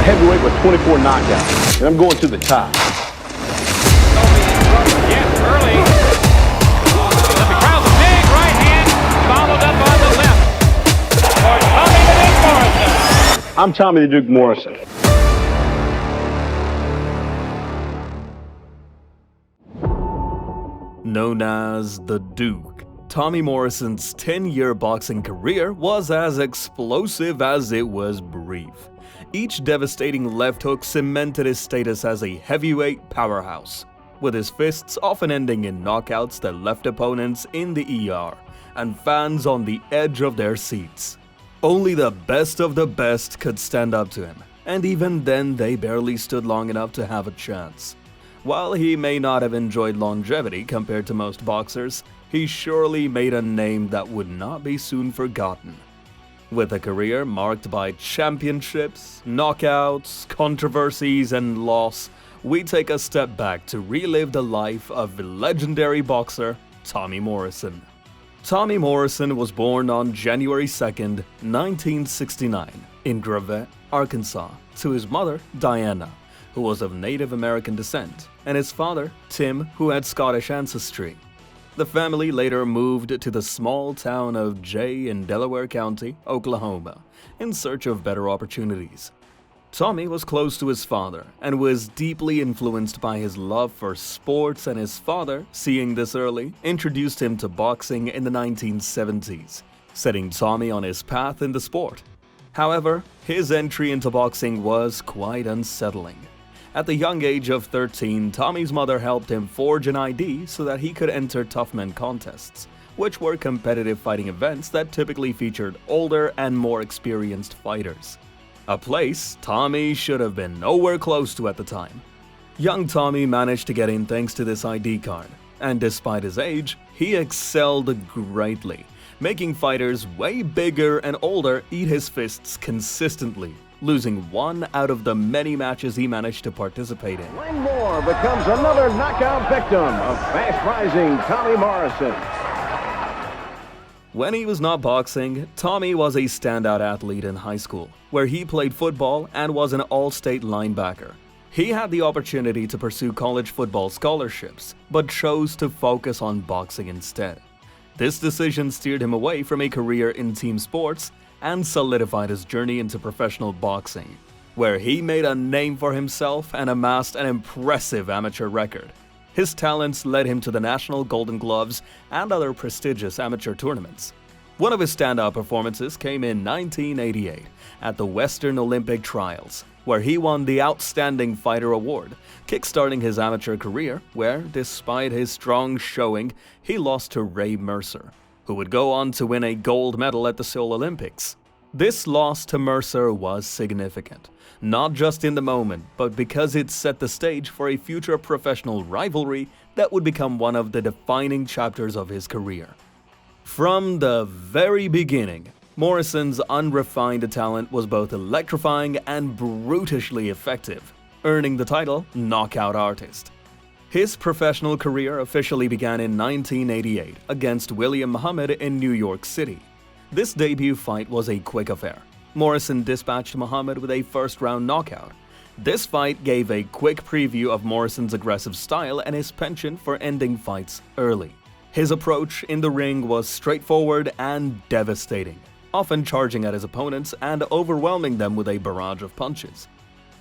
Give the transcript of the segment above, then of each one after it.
heavyweight with 24 knockouts, and I'm going to the top. Yes, early. The crowd's a big right hand, followed up on the left. For Tommy the Duke Morrison. I'm Tommy the Duke Morrison. Known as the Duke, Tommy Morrison's 10-year boxing career was as explosive as it was brief. Each devastating left hook cemented his status as a heavyweight powerhouse, with his fists often ending in knockouts that left opponents in the ER and fans on the edge of their seats. Only the best of the best could stand up to him, and even then they barely stood long enough to have a chance. While he may not have enjoyed longevity compared to most boxers, he surely made a name that would not be soon forgotten. With a career marked by championships, knockouts, controversies, and loss, we take a step back to relive the life of the legendary boxer Tommy Morrison. Tommy Morrison was born on January 2nd, 1969, in Gravette, Arkansas, to his mother, Diana, who was of Native American descent, and his father, Tim, who had Scottish ancestry. The family later moved to the small town of Jay in Delaware County, Oklahoma, in search of better opportunities. Tommy was close to his father and was deeply influenced by his love for sports, and his father, seeing this early, introduced him to boxing in the 1970s, setting Tommy on his path in the sport. However, his entry into boxing was quite unsettling. At the young age of 13, Tommy's mother helped him forge an ID so that he could enter tough men contests, which were competitive fighting events that typically featured older and more experienced fighters. A place Tommy should have been nowhere close to at the time. Young Tommy managed to get in thanks to this ID card, and despite his age, he excelled greatly, making fighters way bigger and older eat his fists consistently, losing one out of the many matches he managed to participate in. One more becomes another knockout victim of fast-rising Tommy Morrison. When he was not boxing, Tommy was a standout athlete in high school, where he played football and was an all-state linebacker. He had the opportunity to pursue college football scholarships, but chose to focus on boxing instead. This decision steered him away from a career in team sports and solidified his journey into professional boxing, where he made a name for himself and amassed an impressive amateur record. His talents led him to the National Golden Gloves and other prestigious amateur tournaments. One of his standout performances came in 1988 at the Western Olympic Trials, where he won the Outstanding Fighter Award, kickstarting his amateur career where, despite his strong showing, he lost to Ray Mercer, who would go on to win a gold medal at the Seoul Olympics. This loss to Mercer was significant, not just in the moment, but because it set the stage for a future professional rivalry that would become one of the defining chapters of his career. From the very beginning, Morrison's unrefined talent was both electrifying and brutishly effective, earning the title Knockout Artist. His professional career officially began in 1988 against William Muhammad in New York City. This debut fight was a quick affair. Morrison dispatched Muhammad with a first-round knockout. This fight gave a quick preview of Morrison's aggressive style and his penchant for ending fights early. His approach in the ring was straightforward and devastating, often charging at his opponents and overwhelming them with a barrage of punches.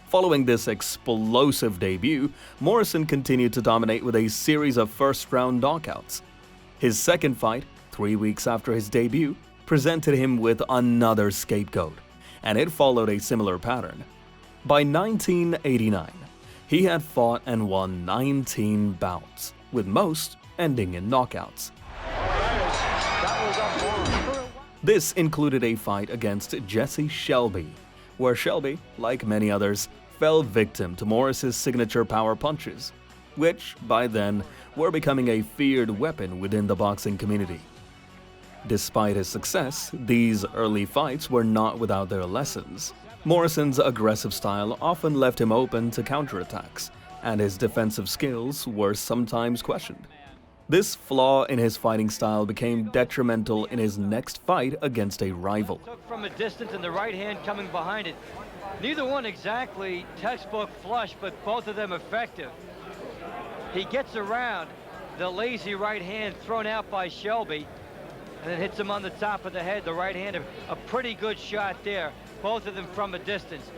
Following this explosive debut, Morrison continued to dominate with a series of first-round knockouts. His second fight, 3 weeks after his debut, presented him with another scapegoat, and it followed a similar pattern. By 1989, he had fought and won 19 bouts, with most ending in knockouts. This included a fight against Jesse Shelby, where Shelby, like many others, fell victim to Morris's signature power punches, which, by then, were becoming a feared weapon within the boxing community. Despite his success, these early fights were not without their lessons. Morrison's aggressive style often left him open to counterattacks, and his defensive skills were sometimes questioned. This flaw in his fighting style became detrimental in his next fight against a rival. Took from a distance and the right hand coming behind it. Neither one exactly textbook flush, but both of them effective. He gets around the lazy right hand thrown out by Shelby, and then hits him on the top of the head. The right hand, a pretty good shot there. Both of them from a distance.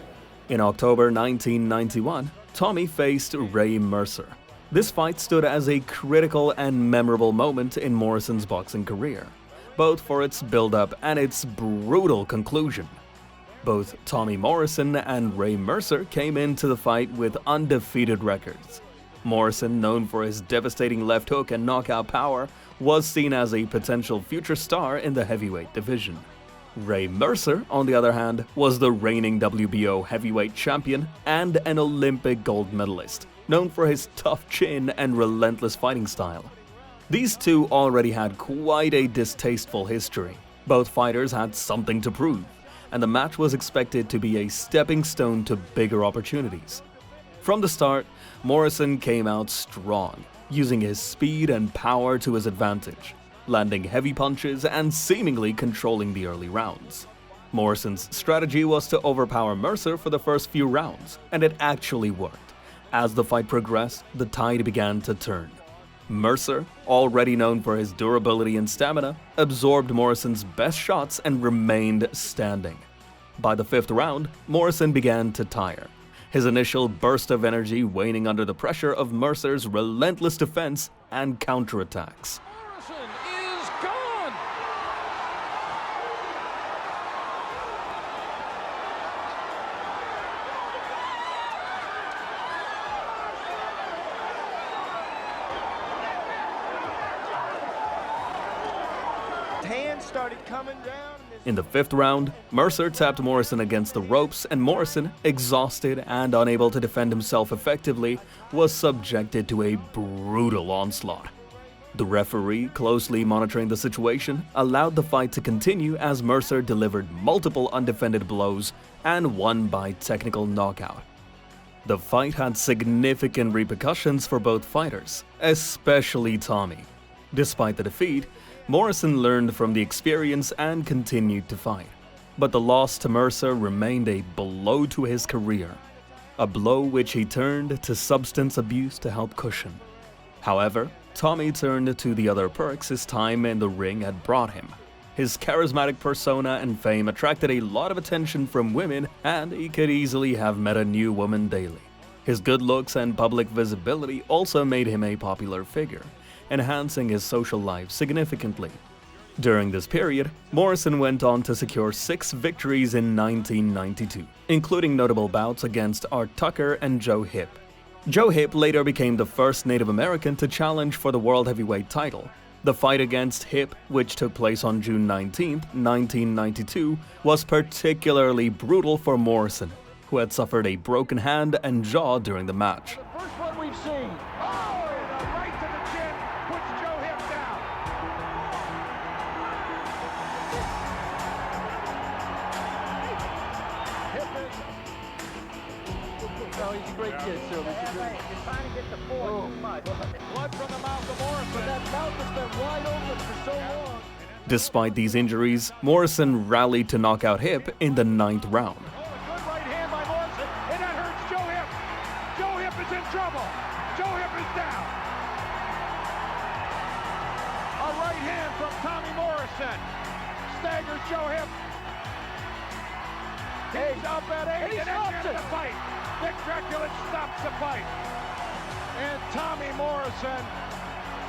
In October 1991, Tommy faced Ray Mercer. This fight stood as a critical and memorable moment in Morrison's boxing career, both for its build-up and its brutal conclusion. Both Tommy Morrison and Ray Mercer came into the fight with undefeated records. Morrison, known for his devastating left hook and knockout power, was seen as a potential future star in the heavyweight division. Ray Mercer, on the other hand, was the reigning WBO heavyweight champion and an Olympic gold medalist, known for his tough chin and relentless fighting style. These two already had quite a distasteful history. Both fighters had something to prove, and the match was expected to be a stepping stone to bigger opportunities. From the start, Morrison came out strong, using his speed and power to his advantage, landing heavy punches and seemingly controlling the early rounds. Morrison's strategy was to overpower Mercer for the first few rounds, and it actually worked. As the fight progressed, the tide began to turn. Mercer, already known for his durability and stamina, absorbed Morrison's best shots and remained standing. By the fifth round, Morrison began to tire, his initial burst of energy waning under the pressure of Mercer's relentless defense and counterattacks. Morrison is gone. Hands started coming down. In the fifth round, Mercer tapped Morrison against the ropes, and Morrison, exhausted and unable to defend himself effectively, was subjected to a brutal onslaught. The referee, closely monitoring the situation, allowed the fight to continue as Mercer delivered multiple undefended blows and won by technical knockout. The fight had significant repercussions for both fighters, especially Tommy. Despite the defeat, Morrison learned from the experience and continued to fight. But the loss to Mercer remained a blow to his career, a blow which he turned to substance abuse to help cushion. However, Tommy turned to the other perks his time in the ring had brought him. His charismatic persona and fame attracted a lot of attention from women, and he could easily have met a new woman daily. His good looks and public visibility also made him a popular figure, enhancing his social life significantly. During this period, Morrison went on to secure 6 victories in 1992, including notable bouts against Art Tucker and Joe Hipp. Joe Hipp later became the first Native American to challenge for the World Heavyweight title. The fight against Hipp, which took place on June 19, 1992, was particularly brutal for Morrison, who had suffered a broken hand and jaw during the match. The first one we've seen. Oh, and a right to the chin puts Joe Hipp down. Hipp is... Oh, he's a great kid, too. He's trying to get the four too much. Blood from the mouth of Morrison. But that mouth has been wide open for so long. Despite these injuries, Morrison rallied to knock out Hipp in the 9th round. Good right hand by Morrison, and that hurts Joe Hipp. Joe Hipp is in trouble. Joe Hipp is down. A right hand from Tommy Morrison staggers Joe Hipp. He's up at 8, and that's the fight. Dick Draculin stops the fight. And Tommy Morrison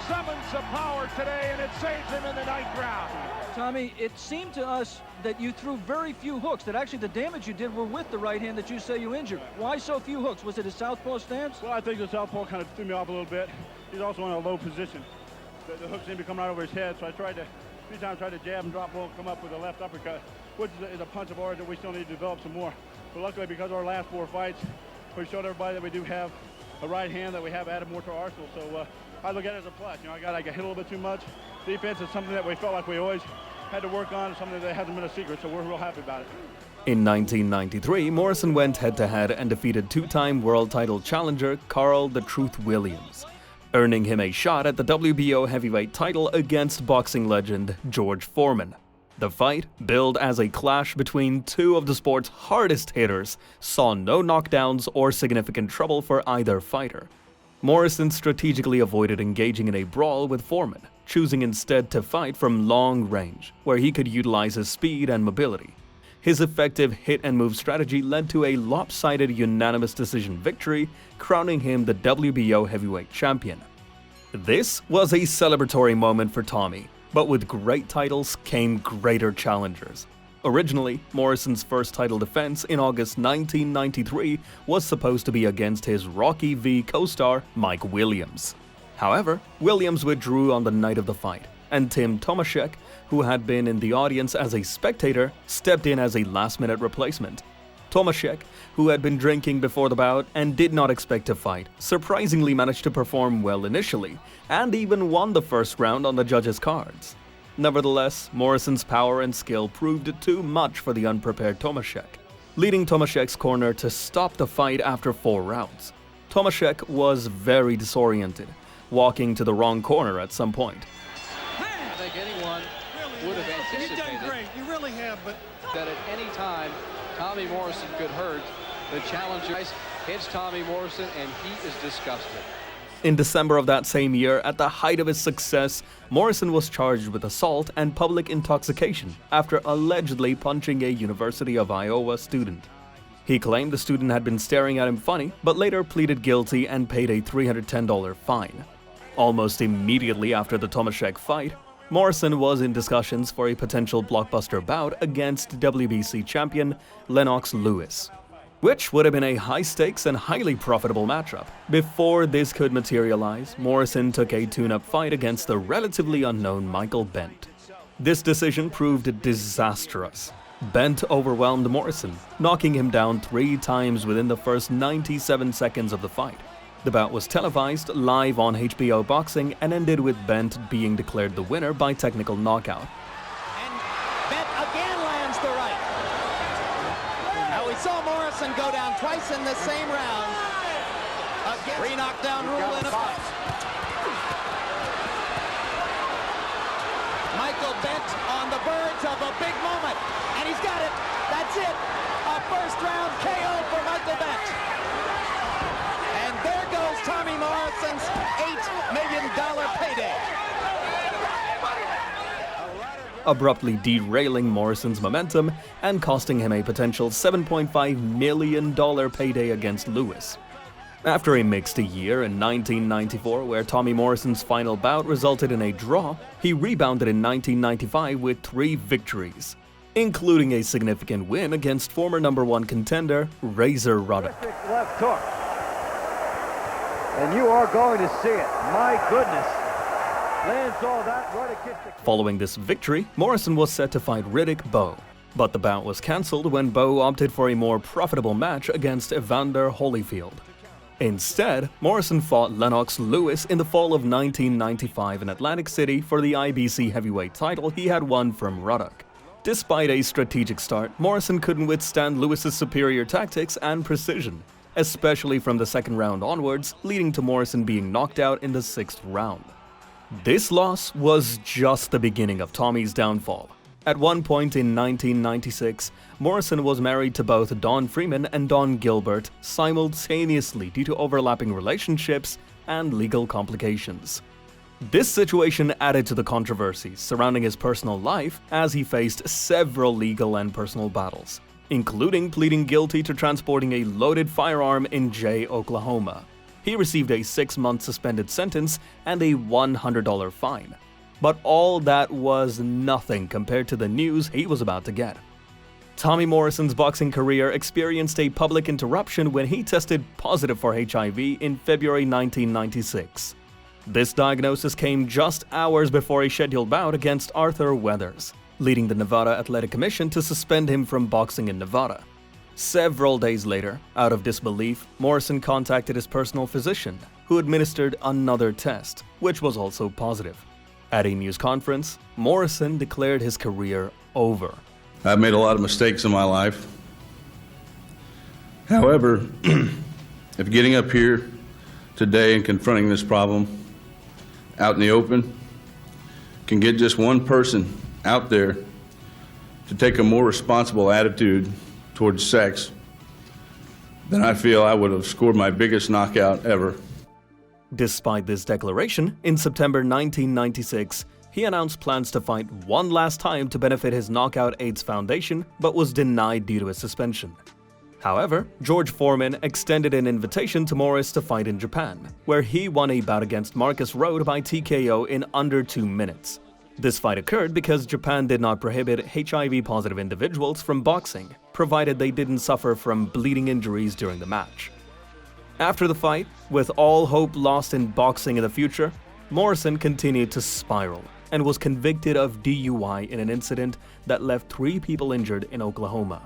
summons the power today, and it saves him in the 9th round. Tommy, it seemed to us that you threw very few hooks, that actually the damage you did were with the right hand that you say you injured. Why so few hooks? Was it a southpaw stance? Well, I think the southpaw kind of threw me off a little bit. He's also in a low position. The hooks seemed to come right over his head, so I tried to, a few times tried to jab and drop low and come up with a left uppercut, which is a punch of ours that we still need to develop some more. But luckily, because of our last 4 fights, we showed everybody that we do have a right hand that we have added more to our arsenal. So I look at it as a plus. You know, I got hit a little bit too much. Defense is something that we felt like we always had to work on, something that hasn't been a secret, so we're real happy about it. In 1993, Morrison went head-to-head and defeated 2-time world title challenger Carl "The Truth" Williams, earning him a shot at the WBO heavyweight title against boxing legend George Foreman. The fight, billed as a clash between two of the sport's hardest hitters, saw no knockdowns or significant trouble for either fighter. Morrison strategically avoided engaging in a brawl with Foreman, choosing instead to fight from long range, where he could utilize his speed and mobility. His effective hit-and-move strategy led to a lopsided unanimous decision victory, crowning him the WBO heavyweight champion. This was a celebratory moment for Tommy, but with great titles came greater challengers. Originally, Morrison's first title defense in August 1993 was supposed to be against his Rocky V co-star Mike Williams. However, Williams withdrew on the night of the fight, and Tim Tomaszek, who had been in the audience as a spectator, stepped in as a last-minute replacement. Tomaszek, who had been drinking before the bout and did not expect to fight, surprisingly managed to perform well initially, and even won the first round on the judges' cards. Nevertheless, Morrison's power and skill proved too much for the unprepared Tomaszek, leading Tomaszek's corner to stop the fight after 4 rounds. Tomaszek was very disoriented, walking to the wrong corner at some point. I think anyone would have anticipated You've done great. You really have, but that at any time Tommy Morrison could hurt. The challenger hits Tommy Morrison and he is disgusted. In December of that same year, at the height of his success, Morrison was charged with assault and public intoxication after allegedly punching a University of Iowa student. He claimed the student had been staring at him funny, but later pleaded guilty and paid a $310 fine. Almost immediately after the Tomaszek fight, Morrison was in discussions for a potential blockbuster bout against WBC champion Lennox Lewis, which would have been a high-stakes and highly profitable matchup. Before this could materialize, Morrison took a tune-up fight against the relatively unknown Michael Bent. This decision proved disastrous. Bent overwhelmed Morrison, knocking him down 3 times within the first 97 seconds of the fight. The bout was televised live on HBO Boxing and ended with Bent being declared the winner by technical knockout. And Bent again lands the right. Now we saw Morrison go down twice in the same round. Again, 3 knockdown rule in effect. Michael Bent on the verge of a big moment, and he's got it. That's it. A first-round KO for Michael Bent. And there goes Tommy Morrison's $8 million payday. Abruptly derailing Morrison's momentum and costing him a potential $7.5 million payday against Lewis. After a mixed year in 1994 where Tommy Morrison's final bout resulted in a draw, he rebounded in 1995 with 3 victories, including a significant win against former #1 contender Razor Ruddock. Left hook. And you are going to see it. My goodness. Lands all that. Ruddock gets the... Following this victory, Morrison was set to fight Riddick Bowe, but the bout was cancelled when Bowe opted for a more profitable match against Evander Holyfield. Instead, Morrison fought Lennox Lewis in the fall of 1995 in Atlantic City for the IBC heavyweight title he had won from Ruddock. Despite a strategic start, Morrison couldn't withstand Lewis's superior tactics and precision, especially from the second round onwards, leading to Morrison being knocked out in the 6th round. This loss was just the beginning of Tommy's downfall. At one point in 1996, Morrison was married to both Dawn Freeman and Dawn Gilbert simultaneously due to overlapping relationships and legal complications. This situation added to the controversies surrounding his personal life as he faced several legal and personal battles, including pleading guilty to transporting a loaded firearm in Jay, Oklahoma. He received a 6-month suspended sentence and a $100 fine. But all that was nothing compared to the news he was about to get. Tommy Morrison's boxing career experienced a public interruption when he tested positive for HIV in February 1996. This diagnosis came just hours before a scheduled bout against Arthur Weathers, leading the Nevada Athletic Commission to suspend him from boxing in Nevada. Several days later, out of disbelief, Morrison contacted his personal physician, who administered another test, which was also positive. At a news conference, Morrison declared his career over. I've made a lot of mistakes in my life. However, if getting up here today and confronting this problem out in the open can get just one person out there to take a more responsible attitude towards sex, then I feel I would have scored my biggest knockout ever. Despite this declaration, in September 1996, he announced plans to fight one last time to benefit his Knockout AIDS Foundation, but was denied due to a suspension. However, George Foreman extended an invitation to Morris to fight in Japan, where he won a bout against Marcus Rode by TKO in under 2 minutes. This fight occurred because Japan did not prohibit HIV-positive individuals from boxing, provided they didn't suffer from bleeding injuries during the match. After the fight, with all hope lost in boxing in the future, Morrison continued to spiral and was convicted of DUI in an incident that left 3 people injured in Oklahoma.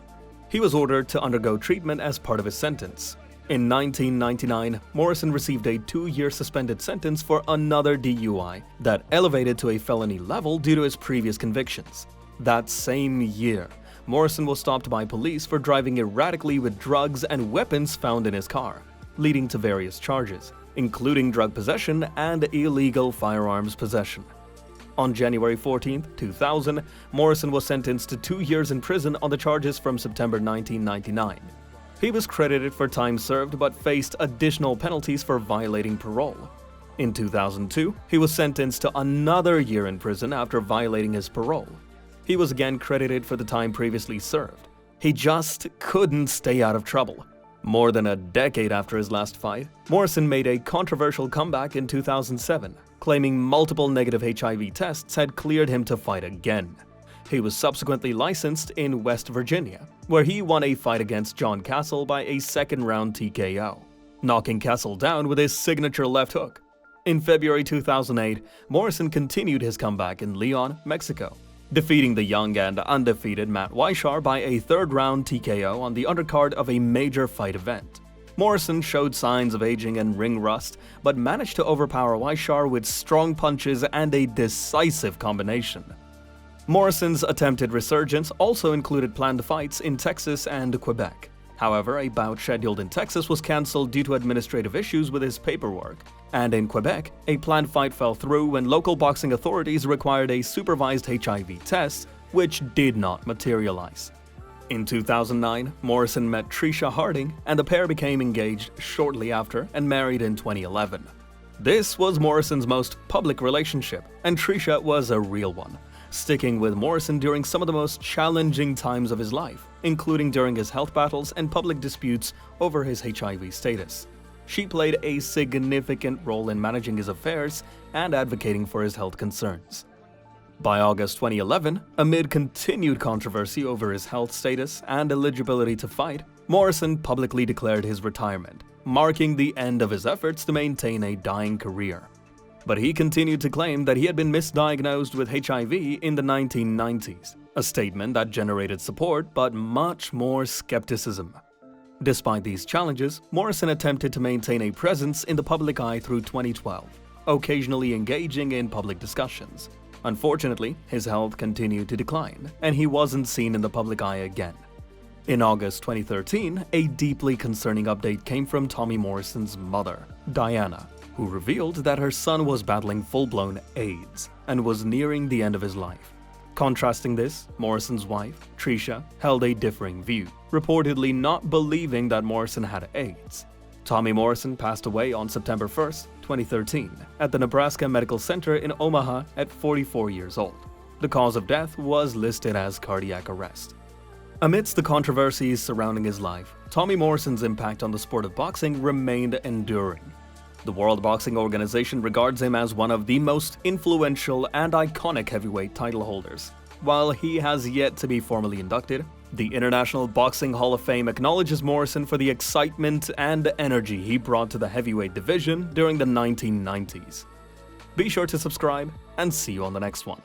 He was ordered to undergo treatment as part of his sentence. In 1999, Morrison received a 2-year suspended sentence for another DUI that elevated to a felony level due to his previous convictions. That same year, Morrison was stopped by police for driving erratically with drugs and weapons found in his car, leading to various charges, including drug possession and illegal firearms possession. On January 14, 2000, Morrison was sentenced to 2 years in prison on the charges from September 1999. He was credited for time served but faced additional penalties for violating parole. In 2002, he was sentenced to another year in prison after violating his parole. He was again credited for the time previously served. He just couldn't stay out of trouble. More than a decade after his last fight, Morrison made a controversial comeback in 2007, claiming multiple negative HIV tests had cleared him to fight again. He was subsequently licensed in West Virginia, where he won a fight against John Castle by a second-round TKO, knocking Castle down with his signature left hook. In February 2008, Morrison continued his comeback in Leon, Mexico, defeating the young and undefeated Matt Weishar by a third-round TKO on the undercard of a major fight event. Morrison showed signs of aging and ring rust, but managed to overpower Weishar with strong punches and a decisive combination. Morrison's attempted resurgence also included planned fights in Texas and Quebec. However, a bout scheduled in Texas was cancelled due to administrative issues with his paperwork, and in Quebec, a planned fight fell through when local boxing authorities required a supervised HIV test, which did not materialize. In 2009, Morrison met Tricia Harding, and the pair became engaged shortly after and married in 2011. This was Morrison's most public relationship, and Tricia was a real one, sticking with Morrison during some of the most challenging times of his life, including during his health battles and public disputes over his HIV status. She played a significant role in managing his affairs and advocating for his health concerns. By August 2011, amid continued controversy over his health status and eligibility to fight, Morrison publicly declared his retirement, marking the end of his efforts to maintain a dying career. But he continued to claim that he had been misdiagnosed with HIV in the 1990s, a statement that generated support but much more skepticism. Despite these challenges, Morrison attempted to maintain a presence in the public eye through 2012, occasionally engaging in public discussions. Unfortunately, his health continued to decline, and he wasn't seen in the public eye again. In August 2013, a deeply concerning update came from Tommy Morrison's mother, Diana, who revealed that her son was battling full-blown AIDS and was nearing the end of his life. Contrasting this, Morrison's wife, Tricia, held a differing view, reportedly not believing that Morrison had AIDS. Tommy Morrison passed away on September 1, 2013, at the Nebraska Medical Center in Omaha at 44 years old. The cause of death was listed as cardiac arrest. Amidst the controversies surrounding his life, Tommy Morrison's impact on the sport of boxing remained enduring. The World Boxing Organization regards him as one of the most influential and iconic heavyweight title holders. While he has yet to be formally inducted, the International Boxing Hall of Fame acknowledges Morrison for the excitement and energy he brought to the heavyweight division during the 1990s. Be sure to subscribe, and see you on the next one.